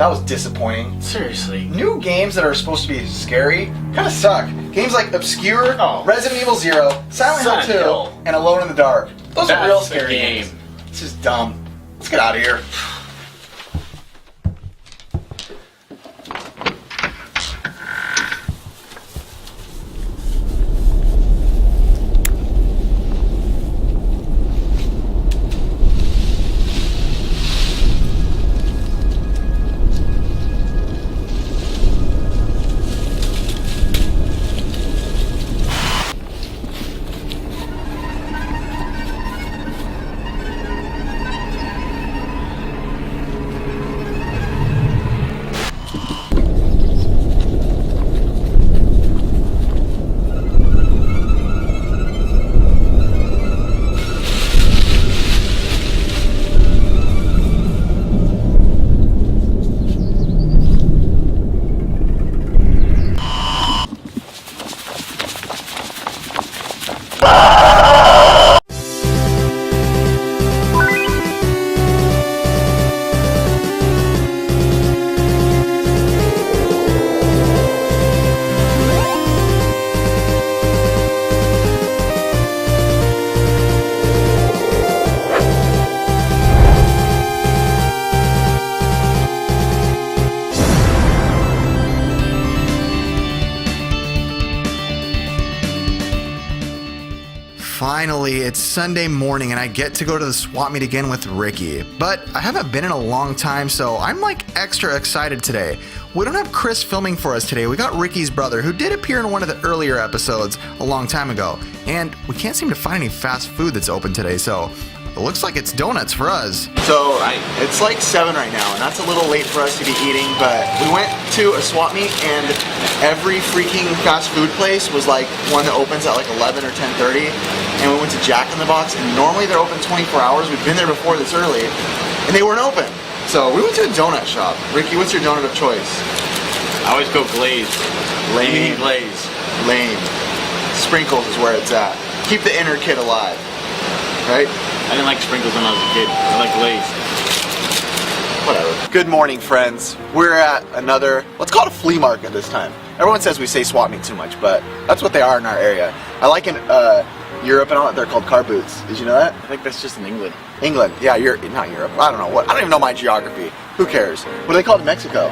That was disappointing. Seriously. New games that are supposed to be scary kind of suck. Games like Obscure, Resident Evil 0, Silent Hill 2, and Alone in the Dark. Those are real scary games. This is dumb. Let's get out of here. Finally, it's Sunday morning and I get to go to the swap meet again with Ricky. But I haven't been in a long time, so I'm like extra excited today. We don't have Chris filming for us today. We got Ricky's brother, who did appear in one of the earlier episodes a long time ago. And we can't seem to find any fast food that's open today, so it looks like it's donuts for us. So it's like 7 right now, and that's a little late for us to be eating, but we went to a swap meet and every freaking fast food place was like one that opens at like 11 or 10:30, and we went to Jack in the Box, and normally they're open 24 hours. We've been there before this early, and they weren't open. So we went to a donut shop. Ricky, what's your donut of choice? I always go glazed. Lame. Glaze. Lame. Sprinkles is where it's at. Keep the inner kid alive, right? I didn't like sprinkles when I was a kid. I like glazed. Whatever. Good morning, friends. We're at another, let's call it a flea market this time. Everyone says we say swap meet too much, but that's what they are in our area. I like in Europe and all that, they're called car boots. Did you know that? I think that's just in England. England. Yeah, not Europe. I don't know what. I don't even know my geography. Who cares? What are they called in Mexico?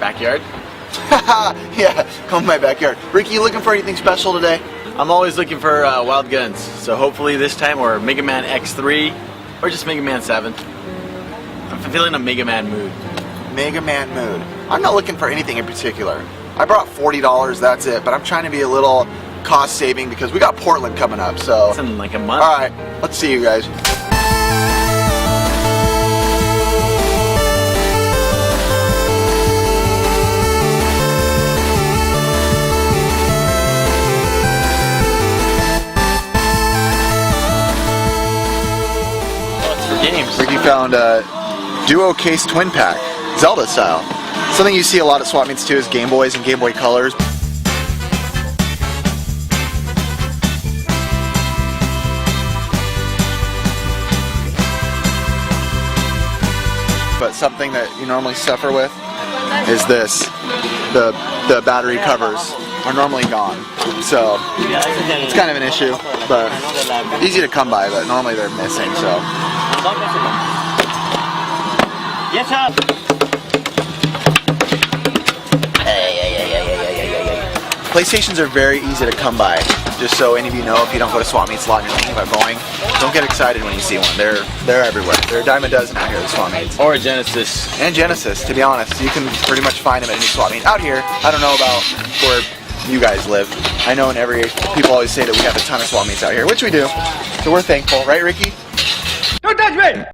Backyard? Yeah, come to my backyard. Ricky, you looking for anything special today? I'm always looking for wild guns, so hopefully this time we're Mega Man X3 or just Mega Man 7. I'm feeling a Mega Man mood. Mega Man mood. I'm not looking for anything in particular. I brought $40, that's it, but I'm trying to be a little cost saving because we got Portland coming up, so. It's in like a month. Alright, let's see you guys. Games. Ricky found a Duo Case Twin Pack, Zelda style. Something you see a lot at swap meets too is Game Boys and Game Boy Colors. But something that you normally suffer with is this. The battery covers are normally gone. So it's kind of an issue, but easy to come by, but normally they're missing, so. Yes, sir. PlayStations are very easy to come by. Just so any of you know, if you don't go to swap meets a lot and you're thinking about going, don't get excited when you see one. They're everywhere. They're a dime a dozen out here at swap meets. Or a Genesis. And Genesis, to be honest. You can pretty much find them at any swap meet. Out here, I don't know about where you guys live. I know people always say that we have a ton of swap meets out here, which we do. So we're thankful, right, Ricky? Don't touch me!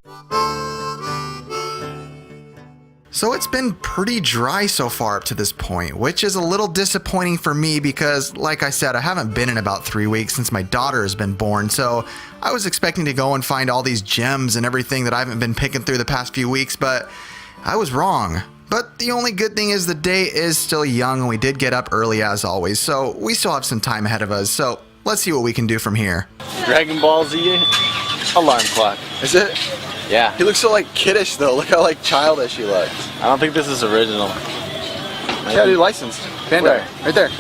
So it's been pretty dry so far up to this point, which is a little disappointing for me because, like I said, I haven't been in about 3 weeks since my daughter has been born, so I was expecting to go and find all these gems and everything that I haven't been picking through the past few weeks, but I was wrong. But the only good thing is the day is still young and we did get up early as always, so we still have some time ahead of us, so let's see what we can do from here. Dragon Ball Z alarm clock. Is it? Yeah. He looks so like kiddish though. Look how like childish he looks. I don't think this is original. Yeah, dude, licensed. Bandai. Right there.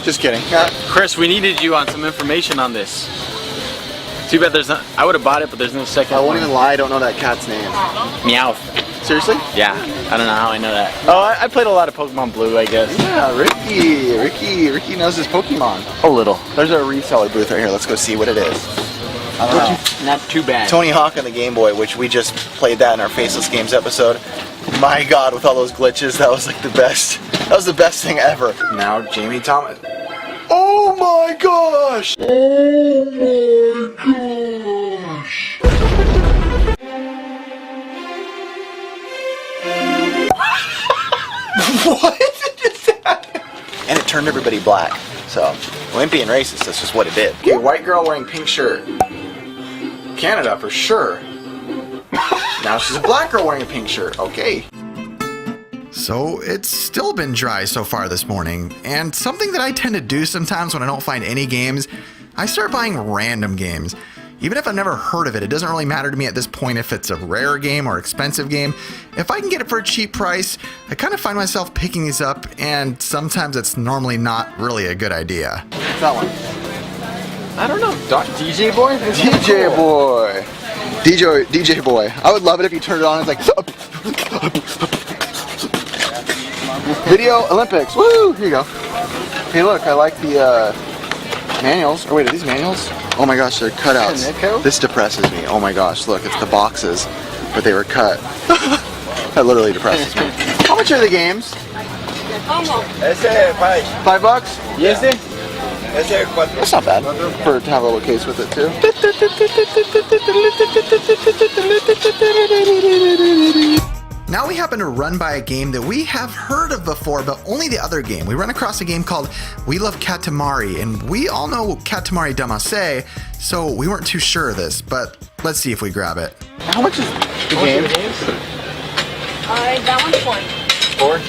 Just kidding. Chris, we needed you on some information on this. Too bad there's not. I would have bought it, but there's no second I won't one. even lie, I don't know that cat's name. Meowth. Seriously? Yeah. I don't know how I know that. Oh, I played a lot of Pokemon Blue, I guess. Yeah, Ricky knows his Pokemon. A little. There's a reseller booth right here. Let's go see what it is. I don't know. Not too bad. Tony Hawk on the Game Boy, which we just played that in our Faceless Games episode. My God, with all those glitches, that was like the best. That was the best thing ever. Now Jamie Thomas. Oh my gosh! Oh my gosh! What is that? And it turned everybody black. So, we ain't being racist, that's just what it did. Okay, white girl wearing pink shirt. Canada for sure. Now she's a black girl wearing a pink shirt. Okay. So it's still been dry so far this morning, and something that I tend to do sometimes when I don't find any games, I start buying random games. Even if I've never heard of it, it doesn't really matter to me at this point if it's a rare game or expensive game. If I can get it for a cheap price, I kind of find myself picking these up, and sometimes it's normally not really a good idea. What's that one? I don't know. DJ Boy? DJ Boy. DJ Boy. I would love it if you turned it on and it's like Video Olympics. Woo! Here you go. Hey look, I like the manuals. Oh wait, are these manuals? Oh my gosh, they're cutouts. This depresses me. Oh my gosh, look, it's the boxes, but they were cut. That literally depresses me. How much are the games? $5? Yes, it? That's not bad for to have a little case with it too. Now we happen to run by a game that we have heard of before, but only the other game. We run across a game called We Love Katamari, and we all know Katamari Damacy, so we weren't too sure of this, but let's see if we grab it. How much is the game? That one's 4.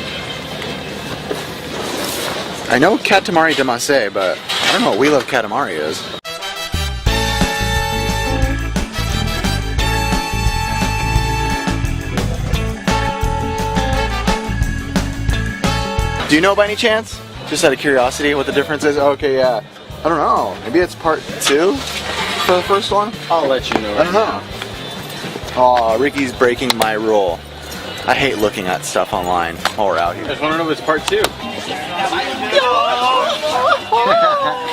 I know Katamari Damacy, but I don't know what We Love Katamari is. Do you know by any chance? Just out of curiosity what the difference is? Okay, yeah. I don't know. Maybe it's part 2 for the first one? I'll let you know. I don't know. Aw, Ricky's breaking my rule. I hate looking at stuff online while we're out I here. just want to know if it's part 2.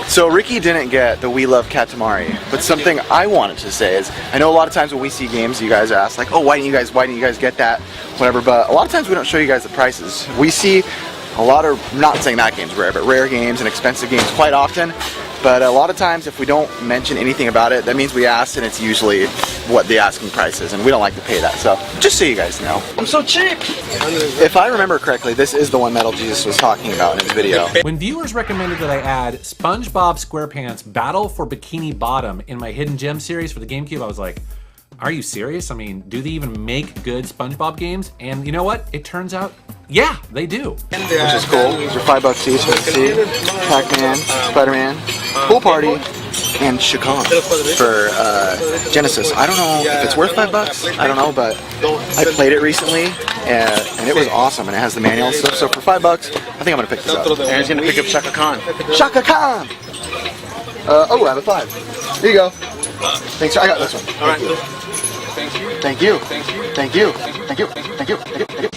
So Ricky didn't get the We Love Katamari, but something I wanted to say is, I know a lot of times when we see games, you guys ask like, oh, why didn't you guys get that? Whatever, but a lot of times we don't show you guys the prices. We see a lot of, not saying that game's rare, but rare games and expensive games quite often. But a lot of times if we don't mention anything about it, that means we asked and it's usually what the asking price is, and we don't like to pay that. So just so you guys know. I'm so cheap! If I remember correctly, this is the one Metal Jesus was talking about in his video. When viewers recommended that I add SpongeBob SquarePants Battle for Bikini Bottom in my Hidden Gem series for the GameCube, I was like, are you serious? I mean, do they even make good SpongeBob games? And you know what? It turns out, yeah, they do. Which is cool. These are $5 each. Let's see. Pac-Man, Spider-Man, Pool Party, and Shakan for Genesis. I don't know if it's worth $5. I don't know, but I played it recently, and it was awesome. And it has the manual and stuff. So for $5, I think I'm gonna pick this up. Aaron's gonna pick up Shaka Khan. Shaka Khan. Oh, I have a 5. Here you go. Thanks. I got this one. All right. Thank you. Thank you. Thank you. Thank you. Thank you. Thank you. Thank you.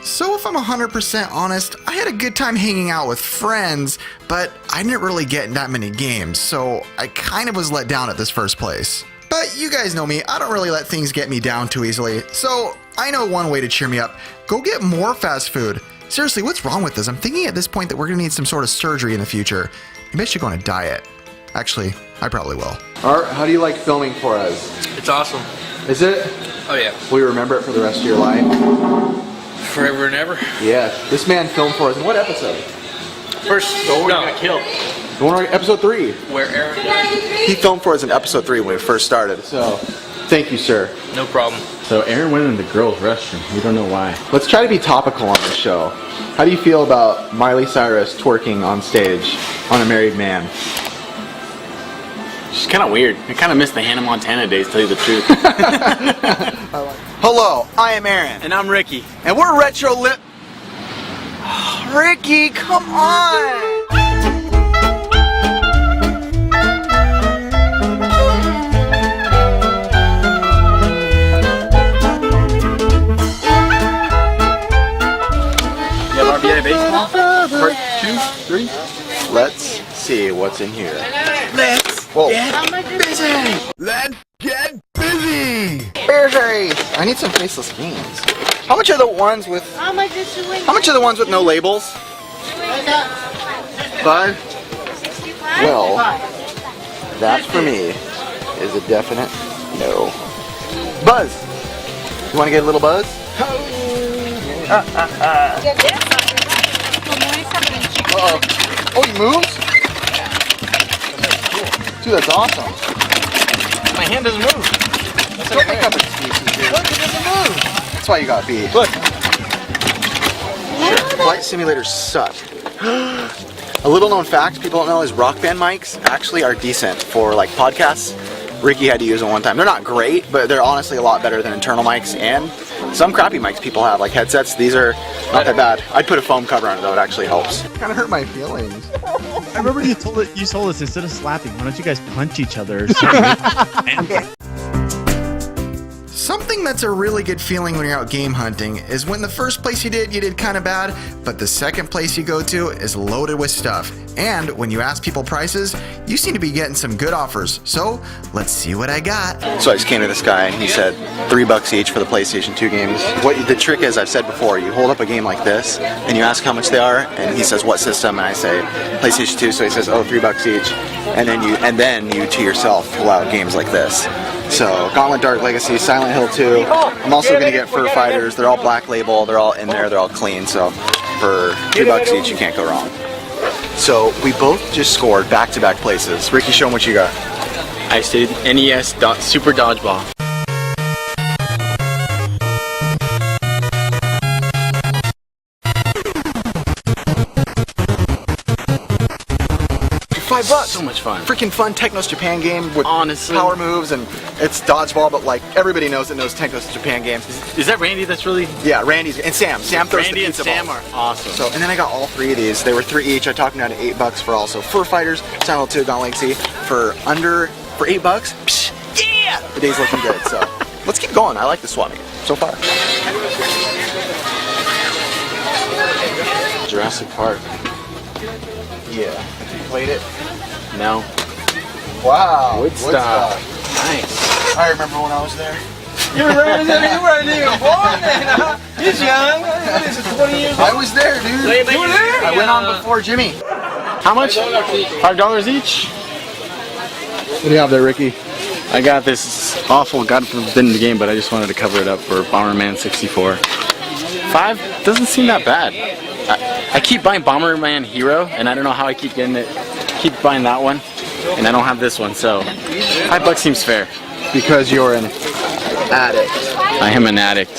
So if I'm 100% honest, I had a good time hanging out with friends, but I didn't really get that many games, so I kind of was let down at this first place. But you guys know me, I don't really let things get me down too easily, so I know one way to cheer me up. Go get more fast food. Seriously, what's wrong with this? I'm thinking at this point that we're gonna need some sort of surgery in the future. Maybe I should go on a diet. Actually, I probably will. Art, how do you like filming for us? It's awesome. Is it? Oh yeah. Will you remember it for the rest of your life? Forever and ever. Yeah. This man filmed for us in what episode? First, no. Kill. Episode 3. Where Aaron died. He filmed for us in episode 3 when we first started. So, thank you, sir. No problem. So Aaron went in the girls' restroom. We don't know why. Let's try to be topical on this show. How do you feel about Miley Cyrus twerking on stage on a married man? She's kind of weird. I kind of miss the Hannah Montana days, to tell you the truth. Hello, I am Aaron. And I'm Ricky. And we're Retro Lip. Ricky, come on! Baseball? Part 2, 3? Let's see what's in here. Let's get busy! Let's get busy! Busy! I need some faceless games. How much are the ones with... How much are the ones with no labels? $5? Well, that for me is a definite no. Buzz! You want to get a little buzz? Uh-oh. Oh, he moves? Dude, that's awesome. My hand doesn't move. Don't make up excuses here. Look, it doesn't move. That's why you got B. Look. Sure, flight simulators suck. A little known fact people don't know is Rock Band mics actually are decent for like podcasts. Ricky had to use them one time. They're not great, but they're honestly a lot better than internal mics and some crappy mics people have, like headsets. These are not that bad. I'd put a foam cover on it though, it actually helps. Kind of hurt my feelings. I remember you told us instead of slapping, why don't you guys punch each other or something? Something that's a really good feeling when you're out game hunting is when the first place you did kind of bad, but the second place you go to is loaded with stuff. And when you ask people prices, you seem to be getting some good offers. So let's see what I got. So I just came to this guy and he said $3 each for the PlayStation 2 games. What the trick is, I've said before, you hold up a game like this and you ask how much they are, and he says what system, and I say PlayStation 2, so he says, oh, $3 each, and then you to yourself pull out games like this. So Gauntlet Dark Legacy, Silent Hill 2. I'm also gonna get Fur Fighters. They're all black label, they're all in there, they're all clean. So for $3 each, you can't go wrong. So we both just scored back-to-back places. Ricky, show them what you got. I stayed NES Super Dodgeball. $5. So much fun. Freaking fun Technos Japan game with honestly power moves, and it's dodgeball, but like everybody knows Technos Japan games. Is that Randy that's really... Yeah, Randy's, and Sam. Sam throws Randy the and pizza Sam ball. are awesome. So, and then I got all three of these. They were $3 each. I talked them down to $8 for all. So Fur Fighters, Silent Hill 2, Gauntlet Legacy for $8. Psh, yeah! The day's looking good, so let's keep going. I like the swap meet so far. Jurassic Park. Yeah. You played it? No. Wow. Woodstock. Nice. I remember when I was there. You were there? You weren't even born then, huh? He's young. This is 20 years old. I was there, dude. You were there? I went on before Jimmy. How much? $5 each? What do you have there, Ricky? I got this awful, God forbid the game, but I just wanted to cover it up for Bomberman 64. $5 doesn't seem that bad. I keep buying Bomberman Hero, and I don't know how I keep getting it. Keep buying that one, and I don't have this one, so $5 seems fair. Because you're an addict. I am an addict.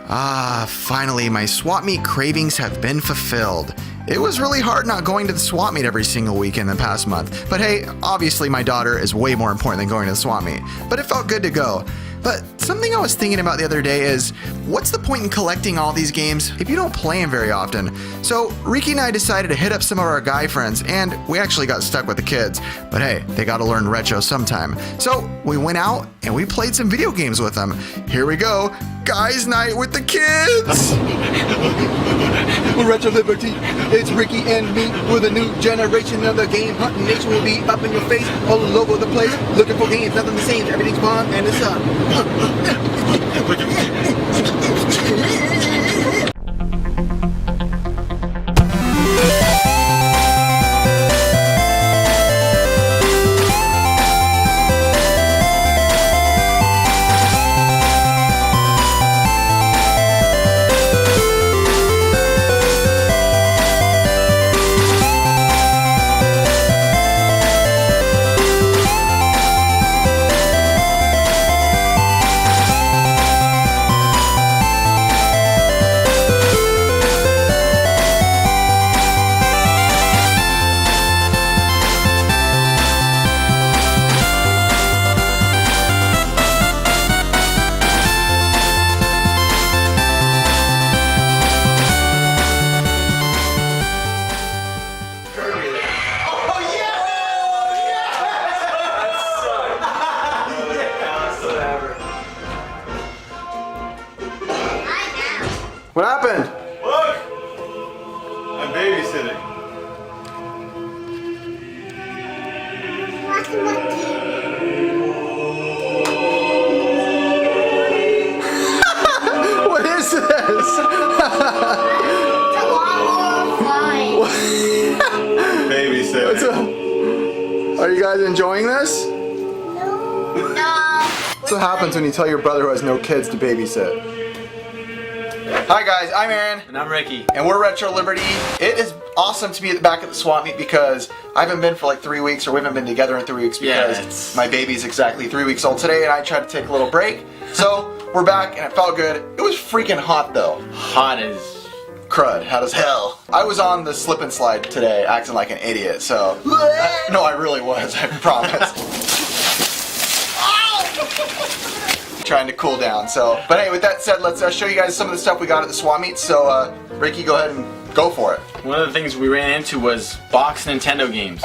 Ah, finally, my swap meet cravings have been fulfilled. It was really hard not going to the swap meet every single week in the past month. But hey, obviously my daughter is way more important than going to the swap meet. But it felt good to go. But something I was thinking about the other day is, what's the point in collecting all these games if you don't play them very often? So Ricky and I decided to hit up some of our guy friends, and we actually got stuck with the kids. But hey, they gotta learn retro sometime. So we went out and we played some video games with them. Here we go, guys' night with the kids! Retro Liberty, it's Ricky and me. We're the new generation of the game hunting nation. Will be up in your face, all over the place, looking for games, nothing the same. Everything's fun and it's up. happened? Look! I'm babysitting. What is this? Babysitting. What's up? Are you guys enjoying this? That's what happens when you tell your brother who has no kids to babysit. Hi guys, I'm Aaron. And I'm Ricky. And we're Retro Liberty. It is awesome to be back at the swap meet because I haven't been for like 3 weeks, or we haven't been together in 3 weeks because my baby's exactly 3 weeks old today and I tried to take a little break. So we're back and it felt good. It was freaking hot though. Hot as Crud, hot as hell. I was on the slip and slide today acting like an idiot, so. No, I really was, I promise. Trying to cool down, so. But hey, with that said, let's show you guys some of the stuff we got at the swap meet. So, Ricky, go ahead and go for it. One of the things we ran into was box Nintendo games.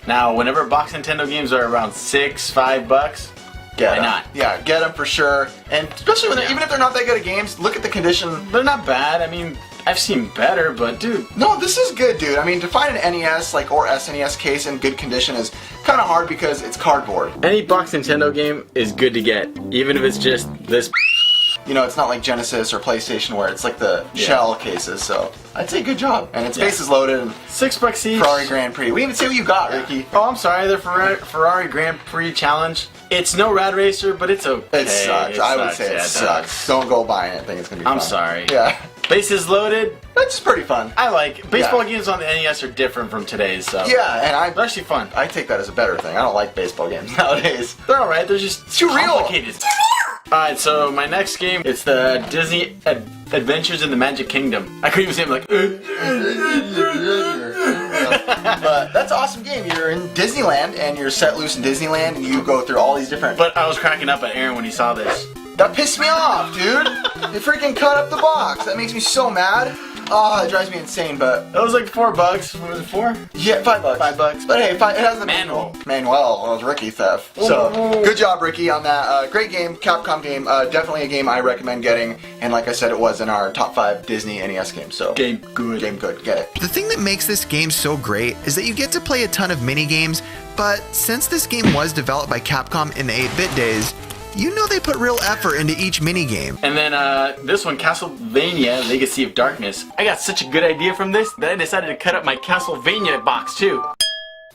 Now, whenever box Nintendo games are around $5, Get why 'em. not? Yeah, get them for sure. And especially when even if they're not that good at games, look at the condition. They're not bad. I mean, I've seen better, but dude. No, this is good, dude. I mean, to find an NES or SNES case in good condition is kind of hard because it's cardboard. Any box Nintendo game is good to get, even if it's just this. You know, it's not like Genesis or PlayStation where it's like the shell cases, so I'd say good job. And its base is loaded. And $6 each. Ferrari Grand Prix. We didn't even say what you got, Ricky. Oh, I'm sorry, the Ferrari Grand Prix Challenge. It's no Rad Racer, but it's okay. It sucks. I would say it sucks. Don't go buying it. I think it's going to be fun. I'm sorry. Yeah. Base is loaded. It's pretty fun. I like baseball games on the NES are different from today's, so Yeah, and they're actually fun. I take that as a better thing. I don't like baseball games nowadays. They're alright, they're just too real. complicated. Alright, so my next game, it's the Disney Adventures in the Magic Kingdom. I couldn't even say it, I'm like, But that's an awesome game. You're in Disneyland and you're set loose in Disneyland and you go through all these different. But I was cracking up at Aaron when he saw this. That pissed me off, dude. They freaking cut up the box. That makes me so mad. Oh, it drives me insane, but That was like $4. What was it for? yeah, $5. $5. But hey, it has the Manual. Manual. Well, it was Ricky theft. So good job, Ricky, on that. Great game, Capcom game. Definitely a game I recommend getting. And like I said, it was in our top 5 Disney NES games. So Game good. Game good. Get it. The thing that makes this game so great is that you get to play a ton of mini games, but since this game was developed by Capcom in the 8-bit days, you know they put real effort into each mini game. And then this one, Castlevania Legacy of Darkness. I got such a good idea from this that I decided to cut up my Castlevania box too.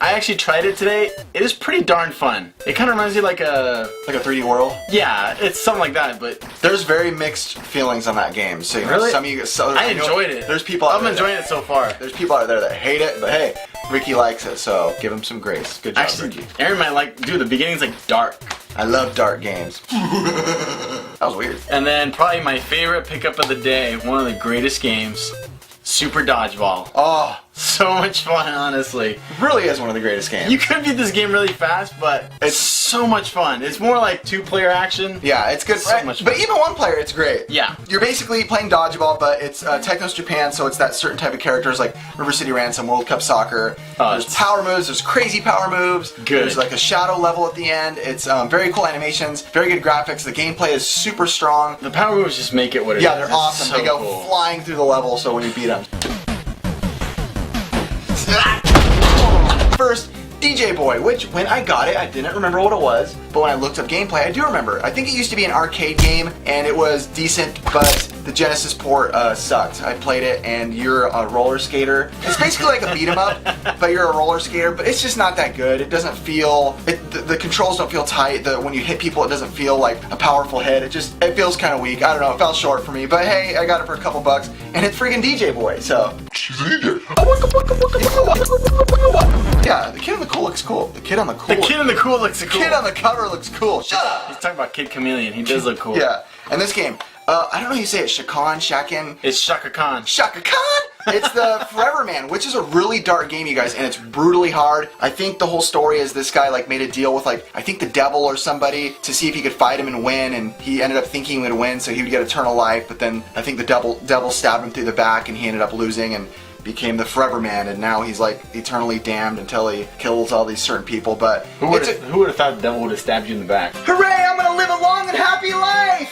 I actually tried it today. It is pretty darn fun. It kind of reminds me like a 3D World. Yeah, it's something like that, but There's very mixed feelings on that game. So you know, Really? some of you. I enjoyed it. There's people. Out I'm there enjoying it so far. There's people out there that hate it, but hey, Ricky likes it, so give him some grace. Good job, Actually, Ricky. Aaron might like, dude, the beginning's like dark. I love dark games. That was weird. And then probably my favorite pickup of the day, one of the greatest games, Super Dodgeball. Oh, So much fun, honestly. really is one of the greatest games. You could beat this game really fast, but it's so much fun. It's more like 2-player action. Yeah, it's good. So much but fun. even one player, it's great. Yeah. You're basically playing dodgeball, but it's Technos Japan, so it's that certain type of characters like River City Ransom, World Cup Soccer. There's it's- power moves, there's crazy power moves. Good. There's like a shadow level at the end. It's very cool animations, very good graphics. The gameplay is super strong. The power moves just make it what it is. Yeah, they're It's awesome. so They go cool. flying through the level, so when you beat them. First, DJ Boy, which when I got it, I didn't remember what it was, but when I looked up gameplay, I do remember. I think it used to be an arcade game, and it was decent, but the Genesis port sucked. I played it, and you're a roller skater. It's basically like a beat 'em up, but you're a roller skater, but it's just not that good. It doesn't feel, the controls don't feel tight. When you hit people, it doesn't feel like a powerful hit. It feels kind of weak. I don't know, it fell short for me, but hey, I got it for a couple bucks, and it's freaking DJ Boy, so. Yeah, the kid on the cool looks cool. The kid on the cool. The kid in the cool looks cool. Kid on the cover looks cool. Shut up. He's talking about Kid Chameleon. He does look cool. Yeah, and this game, I don't know how you say it. Shakin. It's Shaka Khan. Shaka Khan. It's the Forever Man, which is a really dark game, you guys, and it's brutally hard. I think the whole story is this guy like made a deal with like I think the devil or somebody to see if he could fight him and win, and he ended up thinking he would win, so he would get eternal life. But then I think the devil stabbed him through the back, and he ended up losing and became the Forever Man, and now he's like eternally damned until he kills all these certain people. But Who would have thought the devil would have stabbed you in the back? hooray! I'm gonna live a long and happy life.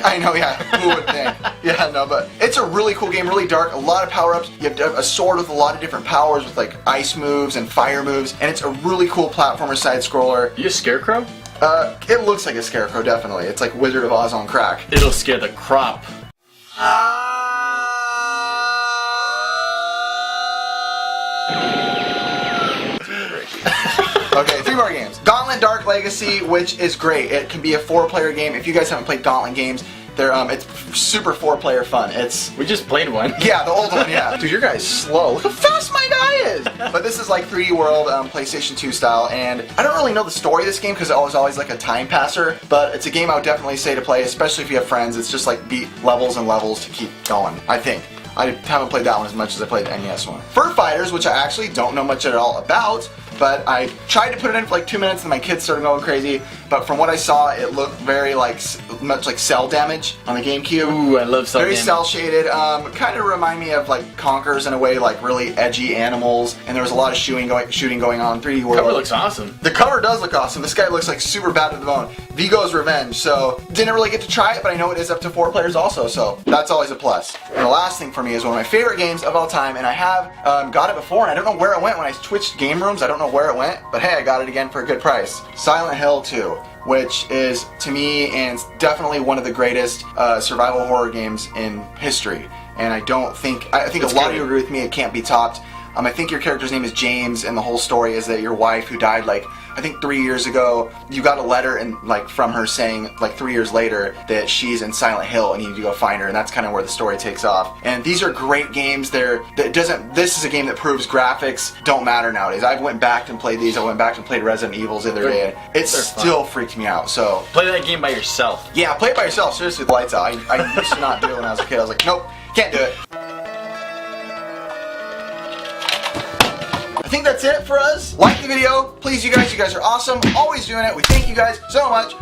I know, yeah. Who would think? Yeah, no, but it's a really cool game, really dark, a lot of power-ups. You have to have a sword with a lot of different powers with like ice moves and fire moves, and it's a really cool platformer side-scroller. You a scarecrow? It looks like a scarecrow, definitely. It's like Wizard of Oz on crack. It'll scare the crop. Okay, 3 more games. Gauntlet Dark Legacy, which is great. It can be a 4-player game. If you guys haven't played Gauntlet games, it's super 4-player fun. We just played one. Yeah, the old one, yeah. Dude, your guy's slow. Look how fast my guy is! But this is like 3D World, PlayStation 2 style, and I don't really know the story of this game because it was always like a time passer, but it's a game I would definitely say to play, especially if you have friends. It's just like beat levels and levels to keep going, I think. I haven't played that one as much as I played the NES one. Fur Fighters, which I actually don't know much at all about, but I tried to put it in for like 2 minutes and my kids started going crazy. But from what I saw, it looked very much like Cell Damage on the GameCube. Ooh, I love Cell Very Damage. cell shaded. Kind of remind me of like Conkers in a way, like really edgy animals. And there was a lot of shooting going on. 3D World. Cover looks awesome. The cover does look awesome. This guy looks like super bad to the bone. Vigo's Revenge. So didn't really get to try it, but I know it is up to 4 players also. So that's always a plus. And the last thing for me is one of my favorite games of all time, and I have got it before, and I don't know where it went when I switched game rooms. I don't know where it went, but hey, I got it again for a good price. Silent Hill 2, which is, to me, and definitely one of the greatest survival horror games in history. And I think a lot of you agree with me, it can't be topped. I think your character's name is James, and the whole story is that your wife, who died like I think 3 years ago, you got a letter from her saying like 3 years later that she's in Silent Hill and you need to go find her, and that's kind of where the story takes off. And these are great games. This is a game that proves graphics don't matter nowadays. I went back and played these. I went back and played Resident Evils the other day. It still freaked me out. So play that game by yourself. Yeah, play it by yourself. Seriously, the lights out. I used to not do it when I was a kid. I was like, nope, can't do it. I think that's it for us. Like the video, please, you guys are awesome. Always doing it. We thank you guys so much.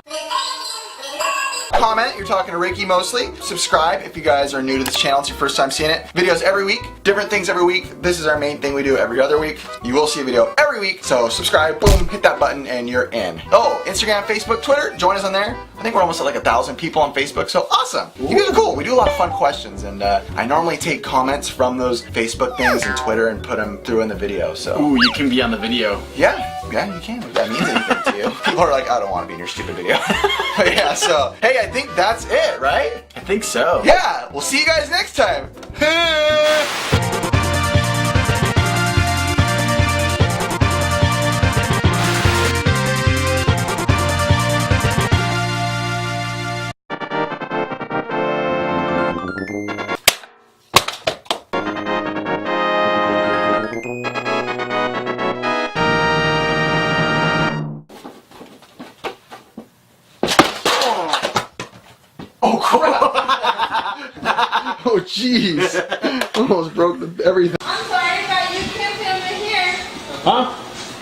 Comment, you're talking to Ricky mostly. Subscribe if you guys are new to this channel, it's your first time seeing it. Videos every week, different things every week. This is our main thing we do every other week. You will see a video every week, so subscribe, boom, hit that button, and you're in. Oh, Instagram, Facebook, Twitter, join us on there. I think we're almost at like 1,000 people on Facebook, so awesome. You guys are cool. We do a lot of fun questions, and I normally take comments from those Facebook things and Twitter and put them through in the video, so. Ooh, you can be on the video. Yeah, you can, if that means anything to you. People are like, I don't want to be in your stupid video. But yeah, so, hey, I think that's it, right? I think so. Yeah, we'll see you guys next time. Oh crap! Oh jeez! Almost broke everything. I'm sorry, but you can't film it here. Huh?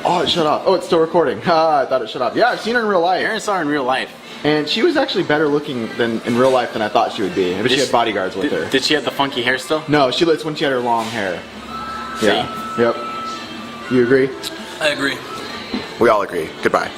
Oh, it shut off. Oh, it's still recording. I thought it shut off. Yeah, I've seen her in real life. Aaron saw her in real life. And she was actually better looking in real life than I thought she would be. But she had bodyguards with her. Did she have the funky hair still? No, it's when she had her long hair. See? Yeah. Yep. You agree? I agree. We all agree. Goodbye.